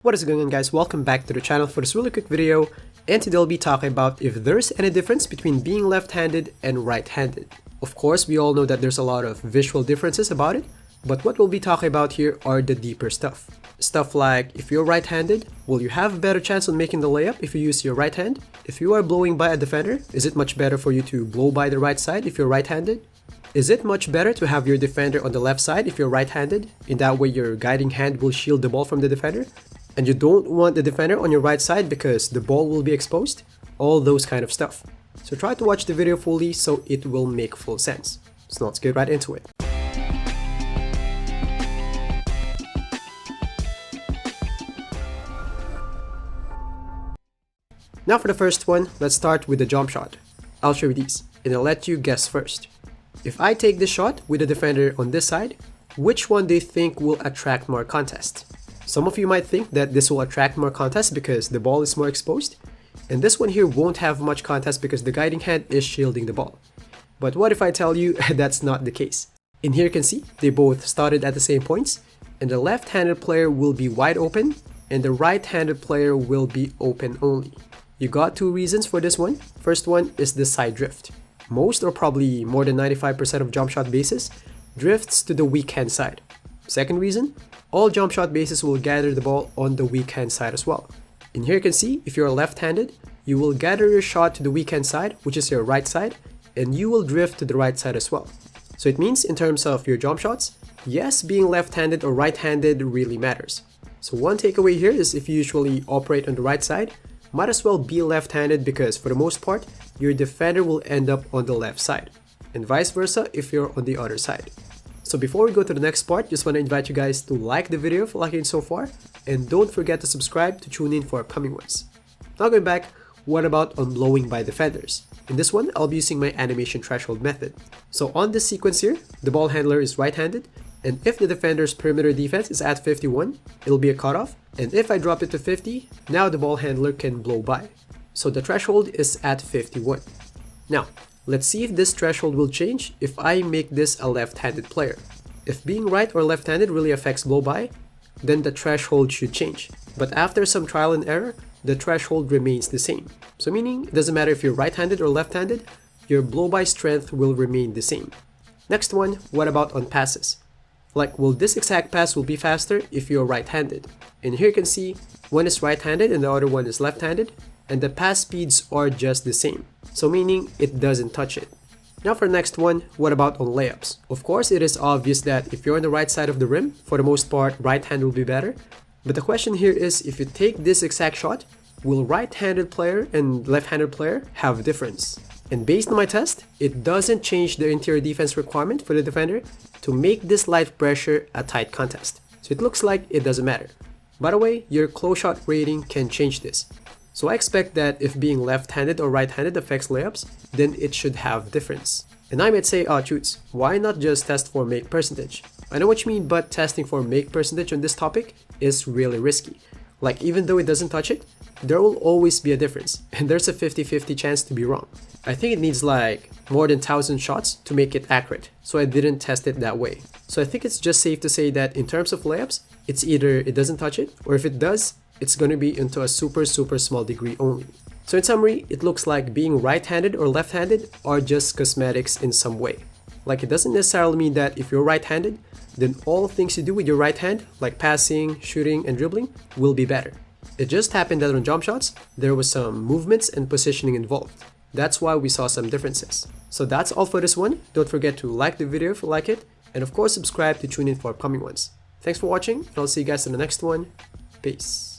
What is going on, guys? Welcome back to the channel for this really quick video, and today I'll be talking about if there's any difference between being left-handed and right-handed. Of course, we all know that there's a lot of visual differences about it, but what we'll be talking about here are the deeper stuff. Stuff like, if you're right-handed, will you have a better chance on making the layup if you use your right hand? If you are blowing by a defender, is it much better for you to blow by the right side if you're right-handed? Is it much better to have your defender on the left side if you're right-handed? In that way, your guiding hand will shield the ball from the defender. And you don't want the defender on your right side because the ball will be exposed. All those kind of stuff. So try to watch the video fully so it will make full sense. So let's get right into it. Now for the first one, let's start with the jump shot. I'll show you these, and I'll let you guess first. If I take this shot with the defender on this side, which one do you think will attract more contest? Some of you might think that this will attract more contest because the ball is more exposed, and this one here won't have much contest because the guiding hand is shielding the ball. But what if I tell you that's not the case? In here you can see they both started at the same points, and the left-handed player will be wide open and the right-handed player will be open only. You got two reasons for this one. First one is the side drift. Most, or probably more than 95% of jump shot bases drifts to the weak hand side. Second reason, all jump shot bases will gather the ball on the weak hand side as well. In here you can see, if you're left-handed, you will gather your shot to the weak hand side, which is your right side, and you will drift to the right side as well. So it means in terms of your jump shots, yes, being left-handed or right-handed really matters. So one takeaway here is if you usually operate on the right side, might as well be left-handed because for the most part, your defender will end up on the left side, and vice versa if you're on the other side. So before we go to the next part, just want to invite you guys to like the video if you're liking it so far, and don't forget to subscribe to tune in for upcoming ones. Now going back, what about on blowing by defenders? In this one, I'll be using my animation threshold method. So on this sequence here, the ball handler is right-handed, and if the defender's perimeter defense is at 51, it'll be a cutoff, and if I drop it to 50, now the ball handler can blow by. So the threshold is at 51. Now, let's see if this threshold will change if I make this a left-handed player. If being right or left-handed really affects blow-by, then the threshold should change. But after some trial and error, the threshold remains the same. So meaning, it doesn't matter if you're right-handed or left-handed, your blow-by strength will remain the same. Next one, what about on passes? Like, will this exact pass will be faster if you're right-handed? And here you can see, one is right-handed and the other one is left-handed, and the pass speeds are just the same. So meaning, it doesn't touch it. Now for the next one, what about on layups? Of course, it is obvious that if you're on the right side of the rim, for the most part, right hand will be better. But the question here is, if you take this exact shot, will right-handed player and left-handed player have a difference? And based on my test, it doesn't change the interior defense requirement for the defender to make this light pressure a tight contest. So it looks like it doesn't matter. By the way, your close shot rating can change this. So I expect that if being left-handed or right-handed affects layups, then it should have difference. And I might say, oh Choots, why not just test for make percentage? I know what you mean, but testing for make percentage on this topic is really risky. Like, even though it doesn't touch it, there will always be a difference, and there's a 50-50 chance to be wrong. I think it needs like more than 1,000 shots to make it accurate, so I didn't test it that way. So I think it's just safe to say that in terms of layups, it's either it doesn't touch it, or if it does, it's going to be into a super small degree only. So in summary, it looks like being right-handed or left-handed are just cosmetics in some way. Like, it doesn't necessarily mean that if you're right-handed, then all things you do with your right hand, like passing, shooting, and dribbling, will be better. It just happened that on jump shots, there was some movements and positioning involved. That's why we saw some differences. So that's all for this one. Don't forget to like the video if you like it, and of course subscribe to tune in for upcoming ones. Thanks for watching, and I'll see you guys in the next one. Peace.